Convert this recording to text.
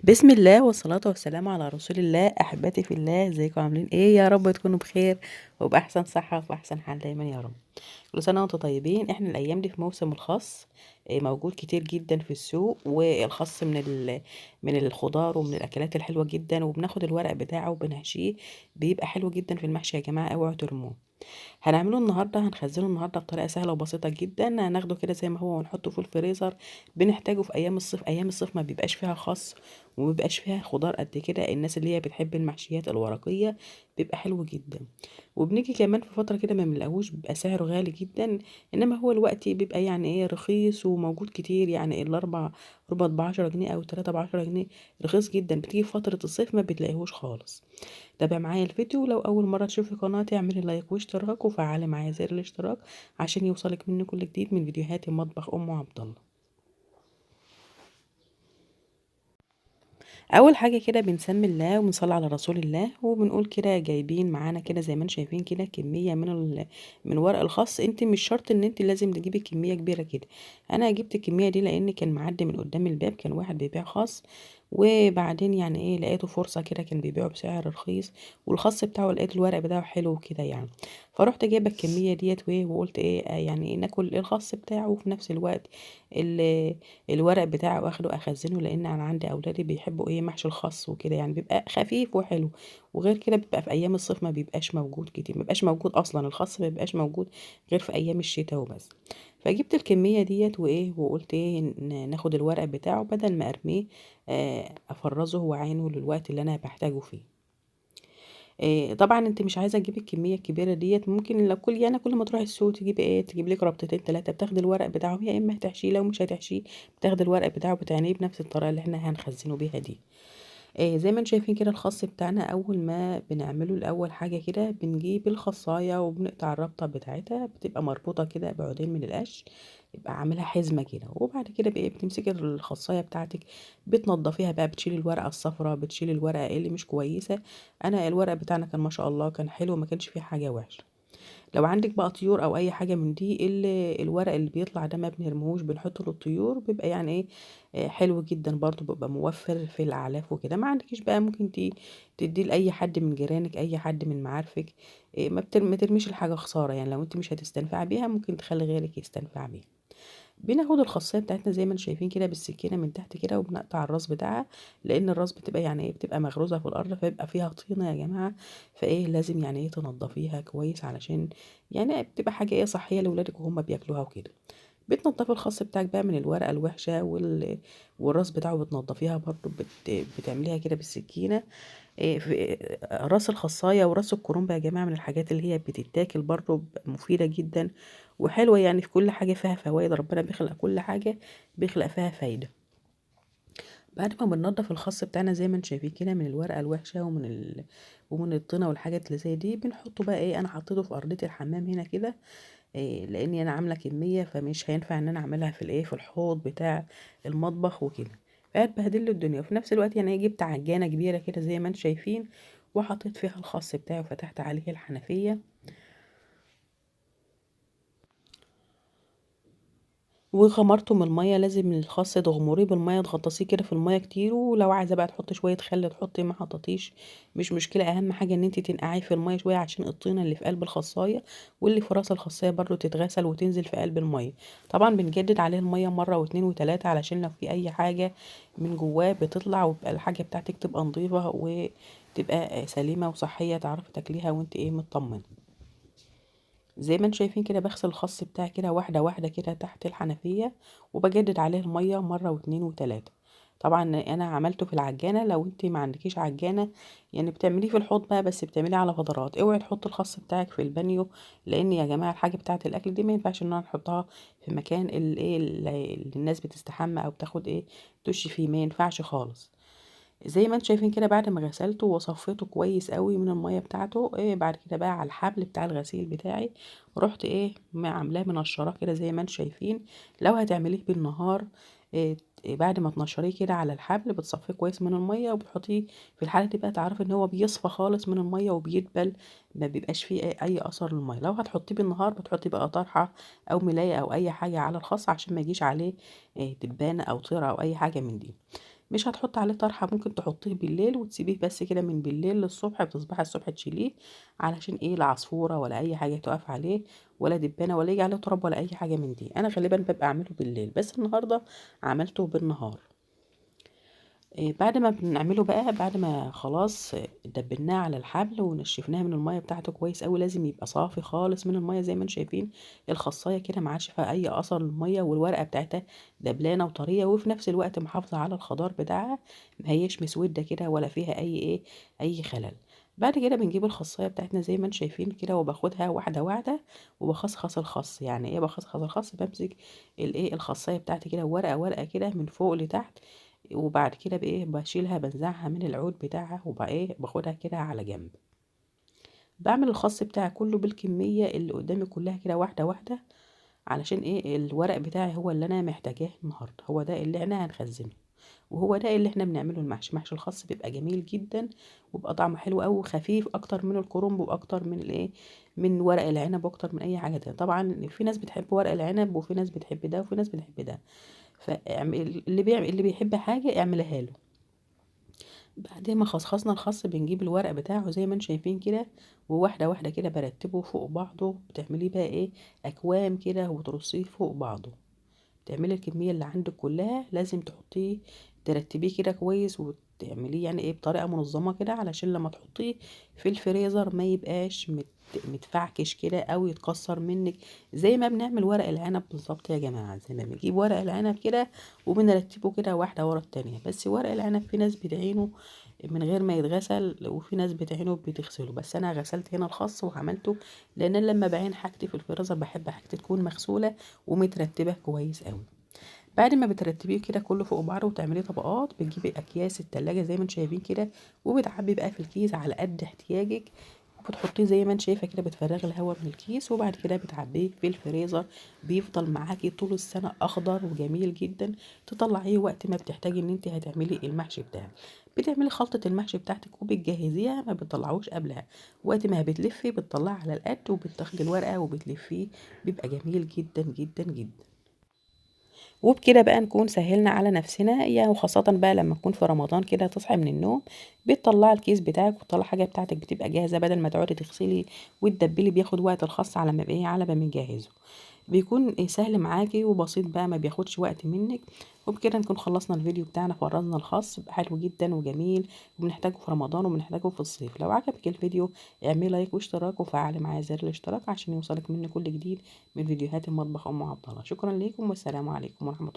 بسم الله والصلاة والسلام على رسول الله. أحبتي في الله، ازيكم عاملين ايه؟ يا رب تكونوا بخير وبأحسن صحة وفي أحسن حال دايما يا رب. كل سنة وانتم طيبين. احنا الأيام دي في موسم الخس. موجود كتير جدا في السوق، والخس من الخضار ومن الأكلات الحلوة جدا، وبناخد الورق بتاعه وبنحشيه. بيبقى حلو جدا في المحشي يا جماعة، اوعوا ترموه. هنعمله النهارده، هنخزنه النهارده بطريقه سهله وبسيطه جدا. هناخده كده زي ما هو ونحطه في الفريزر. بنحتاجه في ايام الصيف. ايام الصيف ما بيبقاش فيها خس وما بيبقاش فيها خضار قد كده. الناس اللي هي بتحب المحشيات الورقيه بيبقى حلو جدا. وبنيجي كمان في فتره كده ما بنلاقوش، بيبقى سعره غالي جدا. انما هو الوقت بيبقى يعني ايه رخيص وموجود كتير. يعني الاربع ربع ب10 جنيه او التلاتة ب10 جنيه. رخيص جدا. بتيجي في فتره الصيف ما بتلاقيهوش خالص. تابع معايا الفيديو. لو اول مره تشوفي قناتي اعملي لايك واشتراك وفعلي معايا زر الاشتراك عشان يوصلك مني كل جديد من فيديوهاتي مطبخ ام عبد الله. اول حاجه كده بنسمي الله وبنصلي على رسول الله وبنقول كده جايبين معانا كده زي ما انتم شايفين كده كميه من ورق الخاص. انت مش شرط ان انت لازم تجيبي كميه كبيره كده. انا جبت الكميه دي لان كان معدي من قدام الباب، كان واحد بيبيع خاص. وبعدين يعني ايه لقيته فرصه كده، كان بيبيعه بسعر رخيص. والخاص بتاعه لقيت الورق بتاعه حلو كده يعني. فرحت جايبه الكميه ديت وقلت ايه يعني إيه ناكل الخاص بتاعه وفي نفس الوقت الورق بتاعه واخده اخزنه، لان انا عندي اولادي بيحبوا ايه محشي الخس وكده، يعني بيبقى خفيف وحلو. وغير كده بيبقى في ايام الصيف ما بيبقاش موجود كتير، ما بيبقاش موجود اصلا. الخس ما بيبقاش موجود غير في ايام الشتاء وبس. فجبت الكميه ديت وايه وقلت ايه ناخد الورق بتاعه بدل ما ارميه. افرزه واعينه للوقت اللي انا بحتاجه فيه. طبعا انت مش عايزه تجيبي الكميه الكبيره ديت. ممكن لو كل ما تروحي السوق تجيبي ايه، تجيب لك ربطتين ثلاثه. بتاخدي الورق بتاعه، يا اما هتحشيه لو مش هتحشيه بتاخدي الورق بتاعه بتعينيه بنفس الطريقه اللي احنا هنخزنه بيها دي. زي ما انتم شايفين كده الخاص بتاعنا. اول ما بنعمله الاول حاجه كده بنجيب الخصايه وبنقطع الربطه بتاعتها، بتبقى مربوطه كده بعودين من القش. يبقى عاملها حزمه كده. وبعد كده بقى بتمسكي الخصايه بتاعتك، بتنضفيها بقى، بتشيلي الورقه الصفراء، بتشيلي الورقه اللي مش كويسه. انا الورق بتاعنا كان ما شاء الله كان حلو، ما كانش فيه حاجه وحشه. لو عندك بقى طيور او اي حاجه من دي، الورق اللي بيطلع ده ما بنرموهوش، بنحطه للطيور. بيبقى يعني ايه حلو جدا برضو، بيبقى موفر في الاعلاف وكده. ما عندكيش بقى ممكن تديه لاي حد من جيرانك، اي حد من معارفك. ما ترميش الحاجه خساره. يعني لو انت مش هتستنفع بيها ممكن تخلي غيرك يستنفع بيها. بناخد الخاصية بتاعتنا زي ما انتم شايفين كده بالسكينة من تحت كده، وبنقطع الراس بتاعها. لان الراس بتبقى يعني ايه بتبقى مغروزة في الارض، فيبقى فيها طينة يا جماعة. فايه لازم يعني ايه تنضفيها كويس علشان يعني بتبقى حاجة ايه صحية لولادك وهم بياكلوها وكده. بتنضفي الخاص بتاعك بقى من الورقة الوحشة والراس بتاعه بتنضفيها برضو. بتعمليها كده بالسكينة. راس الخصاية وراس الكرنب يا جماعة من الحاجات اللي هي بتتاكل برضو، مفيدة جدا وحلوة. يعني في كل حاجة فيها فوائد. ربنا بيخلق كل حاجة بيخلق فيها فايدة. بعد ما بننضف الخس بتاعنا زي ما انتم شايفين كده من الورقة الوحشة ومن الطينة والحاجات اللي زي دي، بنحطه بقى ايه. انا حطيته في ارضية الحمام هنا كده. لاني انا عاملة كمية، فمش هينفع ان انا اعملها في الايه في الحوض بتاع المطبخ وكده. فهتبهدل له الدنيا. وفي نفس الوقت يعني جبت عجانة كبيرة كده زي ما انتم شايفين، وحطيت فيها الخس بتاعي وفتحت عليه الحنفية. وغمرته من الميه. لازم الخس تغمريه بالميه، تغطسيه كده في الميه كتير. ولو عايزه بقى تحطي شويه خل تحطي، ما حطيتيش مش مشكله. اهم حاجه ان انت تنقعيه في الميه شويه عشان الطينه اللي في قلب الخصايه واللي في راس الخصايه برضو تتغسل وتنزل في قلب الميه. طبعا بنجدد عليه الميه مره واتنين وتلاته علشان لو في اي حاجه من جواه بتطلع، ويبقى الحاجه بتاعتك تبقى نظيفه وتبقى سليمه وصحيه تعرفي تاكليها وانت ايه مطمنه. زي ما انتم شايفين كده بغسل الخس بتاعي كده واحدة واحدة كده تحت الحنفية. وبجدد عليه المية مرة واتنين وتلاتة. طبعا انا عملته في العجانة. لو انت ما عندكيش عجانة يعني بتعمليه في الحوض بقى، بس بتعمليه على فترات. اوعي تحطي الخس بتاعك في البانيو، لان يا جماعة الحاجة بتاعة الاكل دي ما ينفعش ان انا نحطها في مكان اللي الناس بتستحمى او تاخد ايه دش فيه. ما ينفعش خالص. زي ما انتم شايفين كده بعد ما غسلته وصفيته كويس قوي من الميه بتاعته، ايه بعد كده بقى على الحبل بتاع الغسيل بتاعي رحت ايه ما عاملاه منشراه كده زي ما انتم شايفين. لو هتعمليه بالنهار، بعد ما تنشريه كده على الحبل بتصفيه كويس من الميه وبتحطيه في الحاله دي بقى تعرفي ان هو بيصفى خالص من الميه وبيدبل. ما بيبقاش فيه اي اثر للميه. لو هتحطيه بالنهار بتحطي بقى طرحه او ملايه او اي حاجه على الخاص عشان ما يجيش عليه دبانه او طيره او اي حاجه من دي. مش هتحطي عليه طرحة، ممكن تحطيه بالليل وتسيبيه بس كده من بالليل للصبح، بتصبحي الصبح تشيليه علشان ايه، لا عصفورة ولا اي حاجة تقف عليه ولا دبانة ولا يجي عليه تراب ولا اي حاجة من دي. انا غالبا ببقى اعمله بالليل، بس النهاردة عملته بالنهار. بعد ما بنعمله بقى، بعد ما خلاص دبناه على الحبل ونشفناه من المية بتاعته كويس قوي، لازم يبقى صافي خالص من المية زي ما انتم شايفين. الخاصية كده ما عادش فيها اي اثر للمية، والورقة بتاعتها دبلانة وطرية، وفي نفس الوقت محافظة على الخضار بتاعها، ما هيش مسودة كده ولا فيها اي ايه، اي خلل. بعد كده بنجيب الخاصية بتاعتنا زي ما انتم شايفين كده، وباخدها واحدة واحدة وبخصخص الخص. يعني ايه بخصخص الخص؟ بمسك الايه، الخاصية بتاعتي كده ورقة ورقة كده من فوق لتحت، وبعد كده بايه بشيلها بنزعها من العود بتاعها، وبقى ايه باخدها كده على جنب. بعمل الخص بتاعي كله بالكمية اللي قدامي كلها كده واحدة واحدة، علشان ايه، الورق بتاعي هو اللي انا محتاجاه النهارده، هو ده اللي احنا هنخزنه، وهو ده اللي احنا بنعمله المحشي. محشي الخاص بيبقى جميل جدا، وبيبقى طعمه حلو قوي وخفيف اكتر من الكرنب واكتر من الايه، من ورق العنب واكتر من اي حاجه تانية. طبعا في ناس بتحب ورق العنب وفي ناس بتحب ده وفي ناس بتحب ده، اللي بيحب حاجه اعملها له. بعد ما خصخصنا الخس بنجيب الورق بتاعه زي ما انتم شايفين كده، وواحده واحده كده برتبه فوق بعضه. بتعمليه بقى ايه، اكوام كده وترصيه فوق بعضه. تعملي الكميه اللي عندك كلها لازم تحطيه، ترتبيه كده كويس وتعمليه يعني ايه بطريقه منظمه كده، علشان لما تحطيه في الفريزر ما يبقاش متفعكش كده او يتكسر منك. زي ما بنعمل ورق العنب بالظبط يا جماعه، زي ما بنجيب ورق العنب كده وبنرتبه كده واحده ورا التانية. بس ورق العنب في ناس بتعينه من غير ما يتغسل، وفي ناس بتعينه بتغسله، بس انا غسلت هنا الخس وعملته، لان أنا لما بعين حاجتي في الفريزر بحب حاجتي تكون مغسوله ومترتبه كويس قوي. بعد ما بترتبيه كده كله فوق بعضه وتعمليه طبقات، بتجيبي اكياس التلاجة زي ما انتم شايفين كده، وبتعبي بقى في الكيس على قد احتياجك، وبتحطيه زي ما انت شايفه كده، بتفرغي الهواء من الكيس، وبعد كده بتعبيه في الفريزر. بيفضل معاكي طول السنه اخضر وجميل جدا، تطلعيه وقت ما بتحتاجي ان انت هتعملي المحشي بتاعك. بتعملي خلطه المحشي بتاعتك وبتجهزيها، ما بتطلعوش قبلها. وقت ما بتلفي بتطلعي على القد، وبتاخدي الورقه وبتلفيه، بيبقى جميل جدا جدا جدا. وبكده بقى نكون سهلنا على نفسنا يعني، وخاصة بقى لما تكون في رمضان كده تصحي من النوم، بتطلعي الكيس بتاعك وتطلعي حاجة بتاعتك بتبقى جاهزة، بدل ما تقعدي تغسلي وتدبلي، بياخد وقت الخاص على ما ايه، على ما بنجهزه. بيكون سهل معاكي وبسيط بقى، ما بياخدش وقت منك. وبكده نكون خلصنا الفيديو بتاعنا، فرزنا الخاص بقى حلو جدا وجميل، وبنحتاجه في رمضان وبنحتاجه في الصيف. لو عجبك الفيديو اعملي لايك واشتراك وفعلي معايا زر الاشتراك عشان يوصلك مني كل جديد من فيديوهات المطبخ ام عبد الله. شكرا ليكم والسلام عليكم ورحمة الله.